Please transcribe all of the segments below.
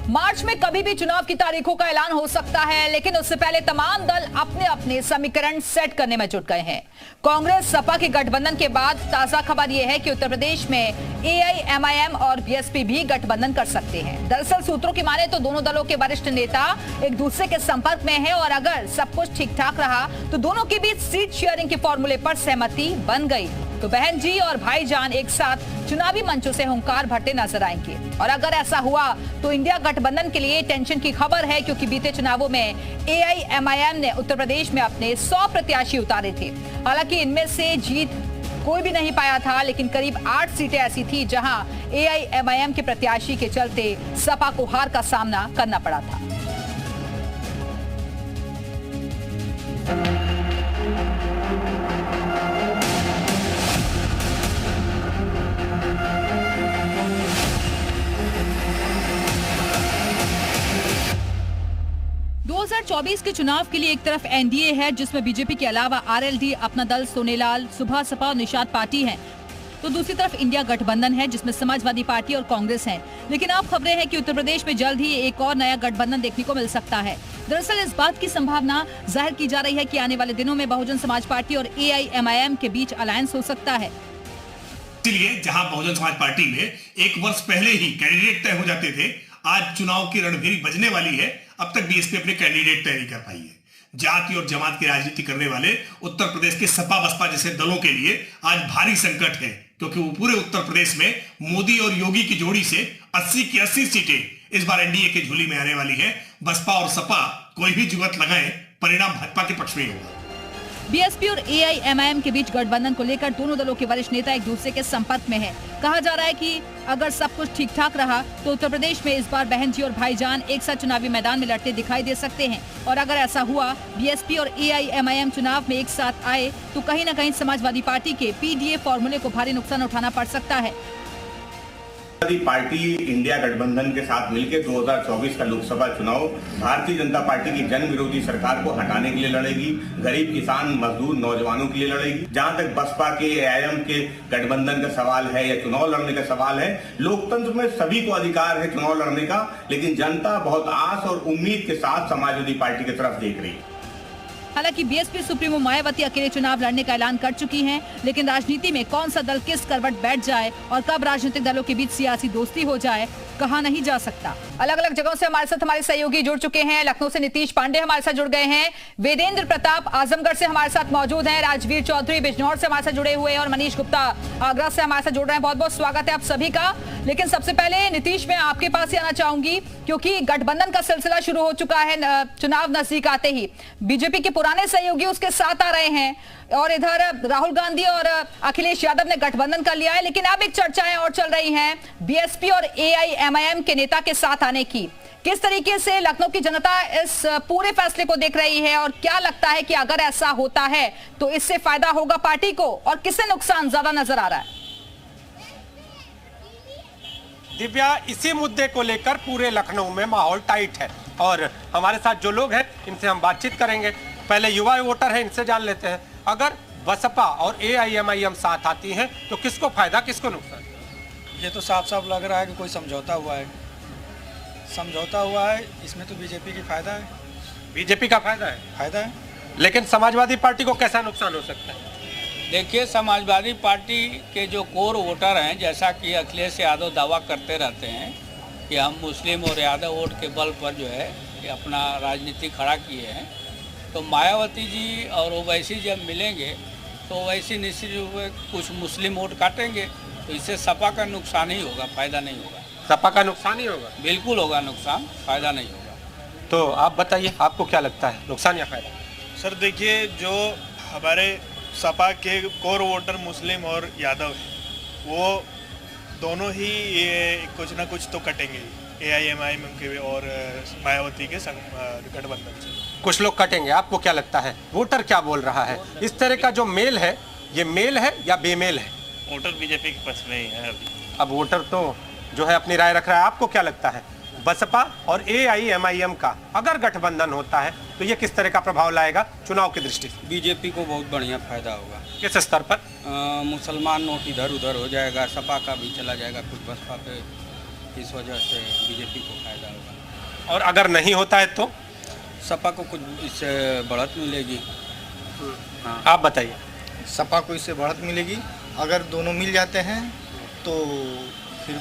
मार्च में कभी भी चुनाव की तारीखों का ऐलान हो सकता है, लेकिन उससे पहले तमाम दल अपने अपने समीकरण सेट करने में जुट गए हैं। कांग्रेस सपा के गठबंधन के बाद ताजा खबर यह है कि उत्तर प्रदेश में एआईएमआईएम और बीएसपी भी गठबंधन कर सकते हैं। दरअसल सूत्रों की माने तो दोनों दलों के वरिष्ठ नेता एक दूसरे के संपर्क में हैं और अगर सब कुछ ठीक ठाक रहा तो दोनों के बीच सीट शेयरिंग के फॉर्मूले पर सहमति बन गई तो बहन जी और भाईजान एक साथ चुनावी मंचों से हुंकार भरते नजर आएंगे। और अगर ऐसा हुआ तो इंडिया गठबंधन के लिए टेंशन की खबर है, क्योंकि बीते चुनावों में एआईएमआईएम ने उत्तर प्रदेश में अपने 100 प्रत्याशी उतारे थे। हालांकि इनमें से जीत कोई भी नहीं पाया था, लेकिन करीब 8 सीटें ऐसी थी जहां एआईएमआईएम के प्रत्याशी के चलते सपा को हार का सामना करना पड़ा था। 2024 के चुनाव के लिए एक तरफ एनडीए है, जिसमें बीजेपी के अलावा आरएलडी, अपना दल, सोनेलाल, सुभा सपा और निषाद पार्टी है, तो दूसरी तरफ इंडिया गठबंधन है जिसमें समाजवादी पार्टी और कांग्रेस है। लेकिन अब खबरें हैं कि उत्तर प्रदेश में जल्द ही एक और नया गठबंधन देखने को मिल सकता है। दरअसल इस बात की संभावना जाहिर की जा रही है कि आने वाले दिनों में बहुजन समाज पार्टी और एआईएमआईएम के बीच अलायंस हो सकता है। इसलिए जहां बहुजन समाज पार्टी में एक वर्ष पहले ही कैंडिडेट तय हो जाते थे, आज चुनाव की रणभेरी बजने वाली है। अब तक बीएसपी अपने कैंडिडेट तय नहीं कर पाई है। जाति और जमात की राजनीति करने वाले उत्तर प्रदेश के सपा बसपा जैसे दलों के लिए आज भारी संकट है, क्योंकि वो पूरे उत्तर प्रदेश में मोदी और योगी की जोड़ी से 80 की 80 सीटें इस बार एनडीए की झोली में आने वाली है। बसपा और सपा कोई भी जुगत लगाए, परिणाम भाजपा के पक्ष में ही होगा। बीएसपी और एआईएमआईएम के बीच गठबंधन को लेकर दोनों दलों के वरिष्ठ नेता एक दूसरे के संपर्क में हैं। कहा जा रहा है कि अगर सब कुछ ठीक ठाक रहा तो उत्तर प्रदेश में इस बार बहन जी और भाईजान एक साथ चुनावी मैदान में लड़ते दिखाई दे सकते हैं। और अगर ऐसा हुआ, बीएसपी और एआईएमआईएम चुनाव में एक साथ आए तो कहीं न कहीं समाजवादी पार्टी के पीडीए फॉर्मूले को भारी नुकसान उठाना पड़ सकता है। पार्टी इंडिया गठबंधन के साथ मिलकर 2024 का लोकसभा चुनाव भारतीय जनता पार्टी की जन विरोधी सरकार को हटाने के लिए लड़ेगी, गरीब किसान मजदूर नौजवानों के लिए लड़ेगी। जहां तक बसपा के एआईएम के गठबंधन का सवाल है या चुनाव लड़ने का सवाल है, लोकतंत्र में सभी को अधिकार है चुनाव लड़ने का, लेकिन जनता बहुत आस और उम्मीद के साथ समाजवादी पार्टी की तरफ देख रही है। हालांकि बीएसपी सुप्रीमो मायावती अकेले चुनाव लड़ने का ऐलान कर चुकी हैं, लेकिन राजनीति में कौन सा दल किस करवट बैठ जाए और कब राजनीतिक दलों के बीच सियासी दोस्ती हो जाए, कहा नहीं जा सकता। अलग अलग जगहों से हमारे साथ हमारे सहयोगी जुड़ चुके हैं। लखनऊ से नीतीश पांडे हमारे साथ जुड़ गए हैं, वेदेंद्र प्रताप आजमगढ़ से हमारे साथ मौजूद हैं, राजवीर चौधरी बिजनौर से हमारे साथ जुड़े हुए हैं और मनीष गुप्ता आगरा से हमारे साथ जुड़ रहे हैं। बहुत बहुत स्वागत है आप सभी का। लेकिन सबसे पहले नीतीश, मैं आपके पास ही आना चाहूंगी, क्योंकि गठबंधन का सिलसिला शुरू हो चुका है। चुनाव नजदीक आते ही बीजेपी के पुराने सहयोगी उसके साथ आ रहे हैं और इधर राहुल गांधी और अखिलेश यादव ने गठबंधन कर लिया है, लेकिन अब एक चर्चाएं और चल रही हैं बीएसपी और एआईएमआईएम के नेता के साथ आने की। किस तरीके से लखनऊ की जनता इस पूरे फैसले को देख रही है और क्या लगता है कि अगर ऐसा होता है तो इससे फायदा होगा पार्टी को और किससे नुकसान ज्यादा नजर आ रहा है? दिव्या, इसी मुद्दे को लेकर पूरे लखनऊ में माहौल टाइट है और हमारे साथ जो लोग हैं इनसे हम बातचीत करेंगे। पहले युवा वोटर हैं, इनसे जान लेते हैं, अगर बसपा और एआईएमआईएम साथ आती हैं तो किसको फायदा किसको नुकसान? ये तो साफ साफ लग रहा है कि कोई समझौता हुआ है। समझौता हुआ है, इसमें तो बीजेपी की फायदा है। बीजेपी का फायदा है? फायदा है। लेकिन समाजवादी पार्टी को कैसा नुकसान हो सकता है? देखिए, समाजवादी पार्टी के जो कोर वोटर हैं, जैसा कि अखिलेश यादव दावा करते रहते हैं कि हम मुस्लिम और यादव वोट के बल पर जो है कि अपना राजनीति खड़ा किए हैं, तो मायावती जी और ओवैसी जब मिलेंगे तो ओवैसी निश्चित रूप से कुछ मुस्लिम वोट काटेंगे, तो इससे सपा का नुकसान ही होगा, फायदा नहीं होगा। सपा का नुकसान ही होगा? बिल्कुल होगा नुकसान, फायदा नहीं होगा। तो आप बताइए, आपको क्या लगता है, नुकसान या फायदा? सर देखिए, जो हमारे सपा के कोर वोटर मुस्लिम और यादव हैं, वो दोनों ही ये कुछ ना कुछ तो कटेंगे एआईएमआईएम के और मायावती के गठबंधन से। कुछ लोग कटेंगे, आपको क्या लगता है, वोटर क्या बोल रहा है? इस तरह का जो मेल है, ये मेल है या बेमेल है? वोटर बीजेपी के पक्ष में ही है अभी। अब वोटर तो जो है अपनी राय रख रहा है। आपको क्या लगता है, बसपा और एआईएमआईएम का अगर गठबंधन होता है तो ये किस तरह का प्रभाव लाएगा चुनाव की दृष्टि से? बीजेपी को बहुत बढ़िया फायदा होगा। किस स्तर पर? मुसलमान नोट इधर उधर हो जाएगा, सपा का भी चला जाएगा कुछ बसपा पे, इस वजह से बीजेपी को फायदा होगा। और अगर नहीं होता है तो सपा को कुछ इससे बढ़त मिलेगी। हाँ, आप बताइए। सपा को इससे बढ़त मिलेगी। अगर दोनों मिल जाते हैं तो फिर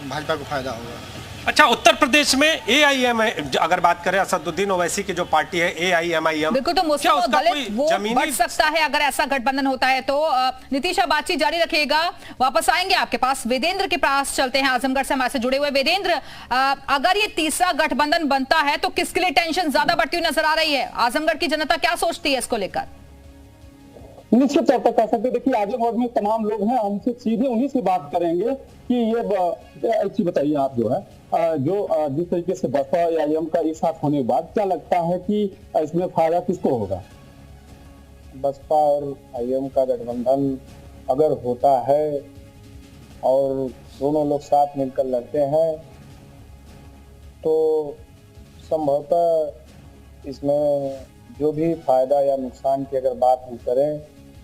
भाजपा को फायदा होगा। अच्छा, उत्तर प्रदेश में AIM अगर बात करें, असदुद्दीन ओवैसी की जो पार्टी है AIMIM, बिल्कुल, तो मुस्लिम और दलित वोट जमीनी बढ़ सकता है अगर ऐसा गठबंधन होता है तो। नीतीश, आप बातचीत जारी रखिएगा, वापस आएंगे आपके पास। वेदेंद्र के पास चलते हैं, आजमगढ़ से हमारे से जुड़े हुए वेदेंद्र। अगर ये तीसरा गठबंधन बनता है तो किसके लिए टेंशन ज्यादा बढ़ती हुई नजर आ रही है? आजमगढ़ की जनता क्या सोचती है इसको लेकर? निश्चित तौर पर कह सकते, देखिए आजमगढ़ में तमाम लोग हैं, हमसे सीधे उन्हीं से बात करेंगे कि ये अच्छी बताइए आप जो है जो जिस तरीके से बसपा या AIM का एक साथ होने के बाद क्या लगता है कि इसमें फायदा किसको होगा? बसपा और AIM का गठबंधन अगर होता है और दोनों लोग साथ मिलकर लड़ते हैं तो संभवतः इसमें जो भी फायदा या नुकसान की अगर बात हम करें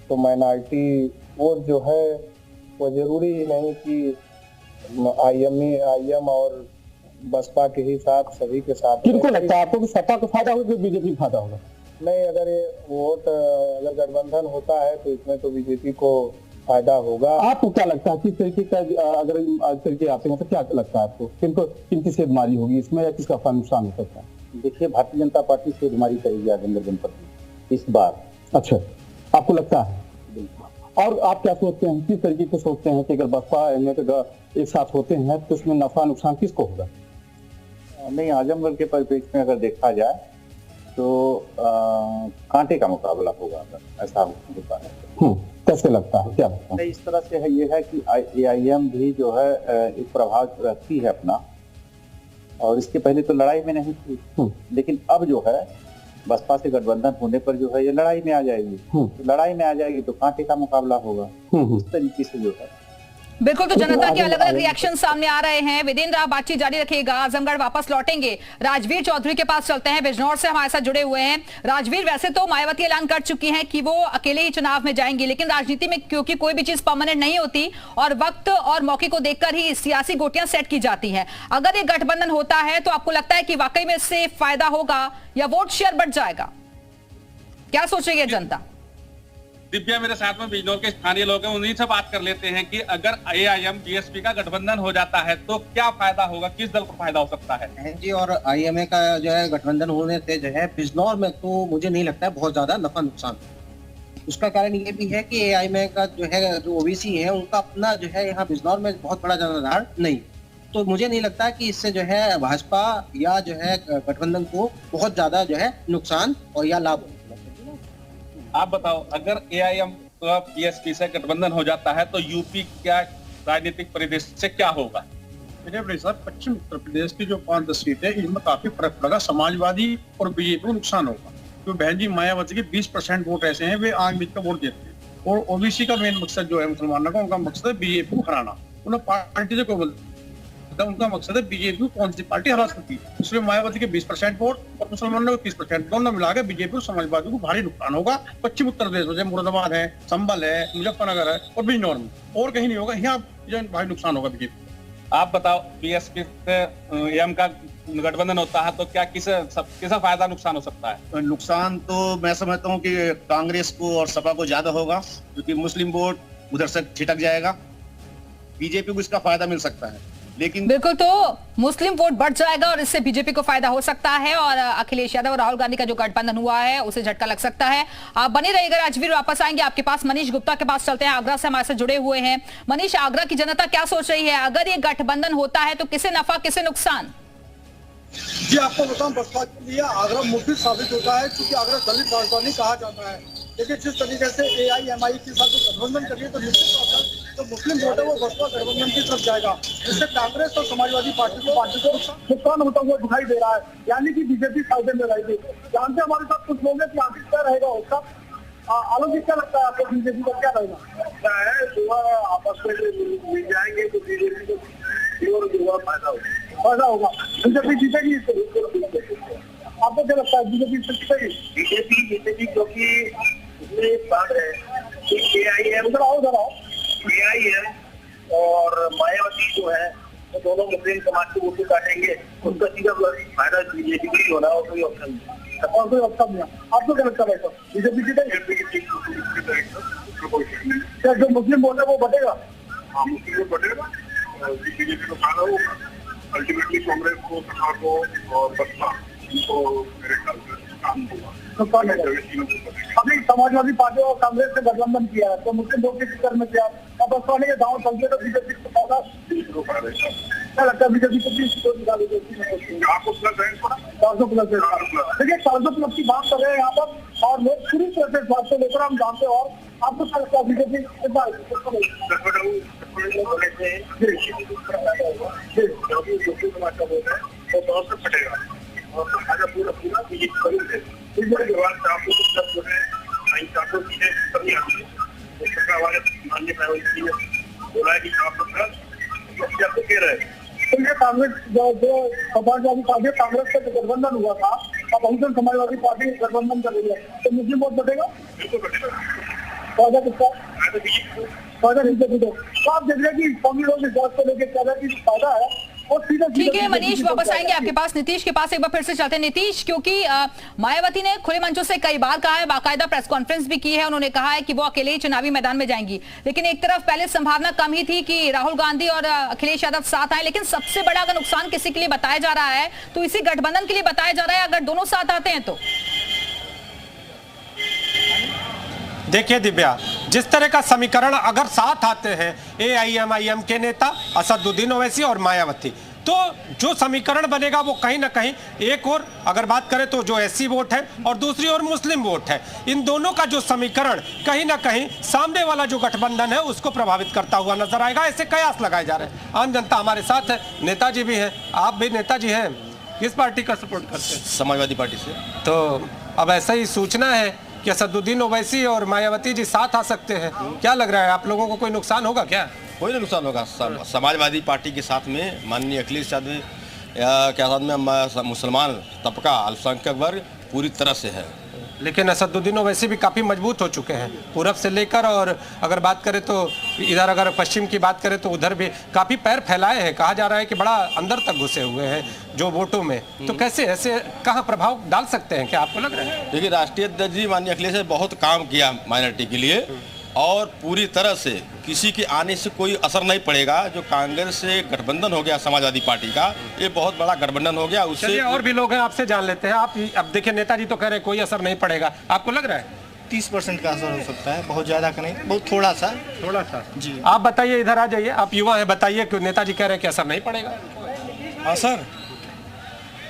तो माइनॉरिटी वोट जो है वो जरूरी ही नहीं कि AIM और बसपा के ही साथ सभी के साथ। किनको लगता है आपको कि सपा को फायदा होगा कि बीजेपी को फायदा होगा? नहीं, अगर ये वोट अगर गठबंधन होता है तो इसमें तो बीजेपी को फायदा होगा। आपको क्या लगता है किस तरीके का अगर तरीके आते हैं तो क्या लगता है आपको किनकी सेधमारी होगी इसमें या किसका नुकसान हो सकता है? देखिए, भारतीय जनता पार्टी सेधमारी करेगी आजमगढ़ जनपद में इस बार। अच्छा, आपको लगता है? और आप क्या सोचते हैं, किस तरीके से सोचते हैं कि अगर बसपा एक साथ होते हैं तो उसमें नफा नुकसान किसको होगा? नहीं, आजमगढ़ के परिप्रेक्ष्य में अगर देखा जाए तो कांटे का मुकाबला होगा अगर ऐसा होता है। कैसे लगता है, क्या लगता है? इस तरह से है, ये है कि AIM भी जो है एक प्रभाव रखती है अपना, और इसके पहले तो लड़ाई में नहीं थी, लेकिन अब जो है बसपा से गठबंधन होने पर जो है ये लड़ाई में आ जाएगी। तो लड़ाई में आ जाएगी तो कांटे का मुकाबला होगा। इस तरीके से जो है बिल्कुल, तो जनता के अलग अलग रिएक्शन सामने आ रहे हैं। विदेंद्र, आप बातचीत जारी रखिएगा, आजमगढ़ वापस लौटेंगे। राजवीर चौधरी के पास चलते हैं, बिजनौर से हमारे साथ जुड़े हुए हैं। राजवीर, वैसे तो मायावती ऐलान कर चुकी हैं कि वो अकेले ही चुनाव में जाएंगी, लेकिन राजनीति में क्योंकि कोई भी चीज परमानेंट नहीं होती और वक्त और मौके को देखकर ही सियासी गोटियां सेट की जाती है, अगर ये गठबंधन होता है तो आपको लगता है कि वाकई में इससे फायदा होगा या वोट शेयर बढ़ जाएगा? क्या सोच रही है जनता? दिव्या, मेरे साथ में बिजनौर के स्थानीय लोग हैं, उन्हीं से बात कर लेते हैं कि अगर AIM BSP का गठबंधन हो जाता है तो क्या फायदा होगा, किस दल को फायदा हो सकता है? जी, और AIM का जो है गठबंधन होने से जो है बिजनौर में तो मुझे नहीं लगता है बहुत ज्यादा नफा नुकसान। उसका कारण ये भी है कि AIM का जो है जो OBC है उनका अपना जो है यहाँ बिजनौर में बहुत बड़ा जनाधार नहीं, तो मुझे नहीं लगता कि इससे जो है भाजपा या जो है गठबंधन को बहुत ज्यादा जो है नुकसान और या लाभ। आप बताओ, अगर AIM BSP से गठबंधन हो जाता है तो यूपी क्या राजनीतिक परिदृश्य से क्या होगा? मेरे भाई साहब, पश्चिम उत्तर प्रदेश की जो 5-10 सीटें इनमें काफी फर्क पड़ेगा। समाजवादी और बीजेपी को नुकसान होगा, तो बहन जी मायावती के 20% वोट ऐसे हैं वे आग बीच का वोट देते हैं, और OBC का मेन मकसद जो है मुसलमानों का, उनका मकसद है बीजेपी को हराना। उन्हें पार्टी से कोई उनका मकसद है बीजेपी को कौन सी पार्टी हरा सकती है। उसमें मायावती के 20% वोट और मुसलमानों के 30%, दोनों मिलाकर बीजेपी और समाजवादी को भारी नुकसान होगा। पश्चिम उत्तर प्रदेश में मुरादाबाद है, संभल है, मुजफ्फरनगर है और बिजनौर में, और कहीं नहीं होगा, यहाँ भारी नुकसान होगा बीजेपी। आप बताओ, BSP से AIM का गठबंधन होता है तो क्या किसा फायदा नुकसान हो सकता है? नुकसान तो मैं समझता हूँ कि कांग्रेस को और सपा को ज्यादा होगा, क्योंकि मुस्लिम वोट उधर से छिटक जाएगा। बीजेपी को इसका फायदा मिल सकता है, लेकिन बिल्कुल, तो मुस्लिम वोट बढ़ जाएगा और इससे बीजेपी को फायदा हो सकता है, और अखिलेश यादव और राहुल गांधी का जो गठबंधन हुआ है उसे झटका लग सकता है। आप बने रहिएगा राजवीर, वापस आएंगे आपके पास। मनीष गुप्ता के पास चलते हैं, आगरा से हमारे से जुड़े हुए हैं। मनीष, आगरा की जनता क्या सोच रही है, अगर ये गठबंधन होता है तो किसे नफा किसे नुकसान? जी, आपको बताऊं, बसपा के लिए आगरा मुफीद साबित होता है, क्योंकि आगरा दलित राजधानी कहा जाता है। लेकिन जिस तरीके से AIMI के साथ गठबंधन करिए तो निश्चित तौर पर जो मुस्लिम वोट है वो बसपा गठबंधन की तरफ जाएगा, जिससे कांग्रेस और समाजवादी पार्टी को नुकसान होता हुआ दिखाई दे रहा है, यानी कि बीजेपी फायदे में रहेगी। जानते हमारे साथ कुछ लोग हैं कि आगे क्या रहेगा उसका। आलोक जी, क्या लगता है आपको, बीजेपी का क्या रहेगा? लगता है सुबह आपस में मिल जाएंगे तो बीजेपी को फायदा होगा, बीजेपी जीतेगी। आपको क्या लगता है, बीजेपी जीतेगी? बीजेपी क्योंकि एक बात है कि AIM और मायावती जो है तो दोनों मुस्लिम समाज के वोट काटेंगे, उनका सीधा फायदा बीजेपी को हो रहा है और कोई ऑप्शन नहीं। और कोई ऑप्शन नहीं। आपको क्या लगता है बीजेपी क्या जो मुस्लिम वोट है वो बढ़ेगा? हाँ, मुस्लिम वोट बढ़ेगा, बीजेपी को फायदा होगा। अल्टीमेटली कांग्रेस को, सरकार को और बसपा को मेरे ख्याल से काम होगा। अभी समाजवादी पार्टी और कांग्रेस से गठबंधन किया है तो मुस्लिम वोट के फिक्र में क्या अब बसपा ने दांव चलते तो बीजेपी को फायदा क्या लगता है? बीजेपी को 30 सीटों निकालेगी, 400 प्लस है। देखिए 400 प्लस की बात कर रहे हैं यहाँ पर और लोग पूरी तरह से स्वास्थ्य को लेकर हम जानते हैं। और आपको क्या लगता है बीजेपी कांग्रेस जो समाजवादी पार्टी कांग्रेस से गठबंधन हुआ था, अब बहुजन समाजवादी पार्टी गठबंधन कर रही है तो मुस्लिम वोट बढ़ेगा? फायदा किसका? फायदा बीजेपी को। तो आप देख रहे हैं कि कांग्रेस लोग इस बात को लेकर कह रहे हैं कि फायदा है। ठीक है मनीष, वापस आएंगे आपके पास। नीतीश के पास एक बार फिर से चलते हैं। नीतीश, क्योंकि मायावती ने खुले मंचों से कई बार कहा है, बाकायदा प्रेस कॉन्फ्रेंस भी की है, उन्होंने कहा है कि वो अकेले ही चुनावी मैदान में जाएंगी, लेकिन एक तरफ पहले संभावना कम ही थी कि राहुल गांधी और अखिलेश यादव साथ आए, लेकिन सबसे बड़ा अगर नुकसान किसी के लिए बताया जा रहा है तो इसी गठबंधन के लिए बताया जा रहा है अगर दोनों साथ आते हैं तो। देखिए दिव्या, जिस तरह का समीकरण अगर साथ आते हैं AIMIM के नेता असदुद्दीन ओवैसी और मायावती, तो जो समीकरण बनेगा वो कहीं ना कहीं एक और अगर बात करें तो जो SC वोट है और दूसरी ओर मुस्लिम वोट है, इन दोनों का जो समीकरण कहीं ना कहीं सामने वाला जो गठबंधन है उसको प्रभावित करता हुआ नजर आएगा। ऐसे कयास लगाए जा रहे हैं। आम जनता हमारे साथ है, नेताजी भी हैं, आप भी नेताजी हैं, किस पार्टी का सपोर्ट करते हैं? समाजवादी पार्टी से। तो अब ऐसा ही सूचना है कि असदुद्दीन ओवैसी और मायावती जी साथ आ सकते हैं, क्या लग रहा है आप लोगों को कोई नुकसान होगा क्या? कोई नहीं नुकसान होगा। समाजवादी पार्टी के साथ में माननीय अखिलेश यादव के साथ में मुसलमान तबका अल्पसंख्यक वर्ग पूरी तरह से है, लेकिन असदुद्दीन ओवैसी भी काफ़ी मजबूत हो चुके हैं पूरब से लेकर, और अगर बात करें तो इधर अगर पश्चिम की बात करें तो उधर भी काफ़ी पैर फैलाए हैं, कहा जा रहा है कि बड़ा अंदर तक घुसे हुए हैं जो वोटों में। तो कैसे ऐसे कहाँ प्रभाव डाल सकते हैं, क्या आपको लग रहा है? देखिए राष्ट्रीय अध्यक्ष जी माननीय अखिलेश ने बहुत काम किया माइनॉरिटी के लिए और पूरी तरह से किसी के आने से कोई असर नहीं पड़ेगा। जो कांग्रेस से गठबंधन हो गया समाजवादी पार्टी का, ये बहुत बड़ा गठबंधन हो गया। उससे और भी लोग हैं, आपसे जान लेते हैं। आप अब देखिए नेताजी तो कह रहे हैं कोई असर नहीं पड़ेगा, आपको लग रहा है? 30% का असर हो सकता है, बहुत ज्यादा का नहीं, बहुत थोड़ा सा जी। आप बताइए, इधर आ जाइए, आप युवा हैं, बताइए कि नेताजी कह रहे हैं कि असर नहीं पड़ेगा। असर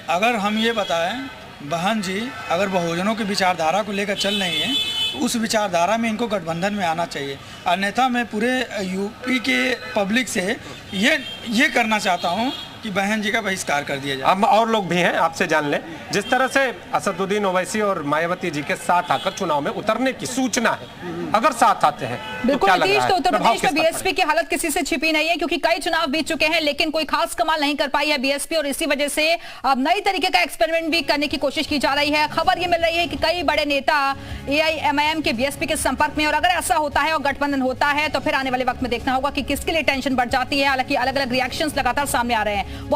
अगर हम ये बताएं, बहन जी अगर बहुजनों की विचारधारा को लेकर चल रही हैं तो उस विचारधारा में इनको गठबंधन में आना चाहिए। अन्यथा मैं पूरे यूपी के पब्लिक से ये करना चाहता हूं कि बहन जी का बहिष्कार कर दिया जाए। अब और लोग भी हैं, आपसे जान लें। जिस तरह से असदुद्दीन ओवैसी और मायावती जी के साथ आकर चुनाव में उतरने की सूचना है, अगर साथ आते हैं बिल्कुल नीतीश, तो उत्तर प्रदेश में बीएसपी बीएसपी की हालत किसी से छिपी नहीं है, क्योंकि कई चुनाव बीत चुके हैं लेकिन कोई खास कमाल नहीं कर पाई है बीएसपी, और इसी वजह से अब नई तरीके का एक्सपेरिमेंट भी करने की कोशिश की जा रही है। खबर ये मिल रही है कि कई बड़े नेता AIMIM के बीएसपी के संपर्क में, और अगर ऐसा होता है और गठबंधन होता है तो फिर आने वाले वक्त में देखना होगा कि किसके लिए टेंशन बढ़ जाती है। हालांकि अलग अलग रिएक्शंस लगातार सामने आ रहे हैं।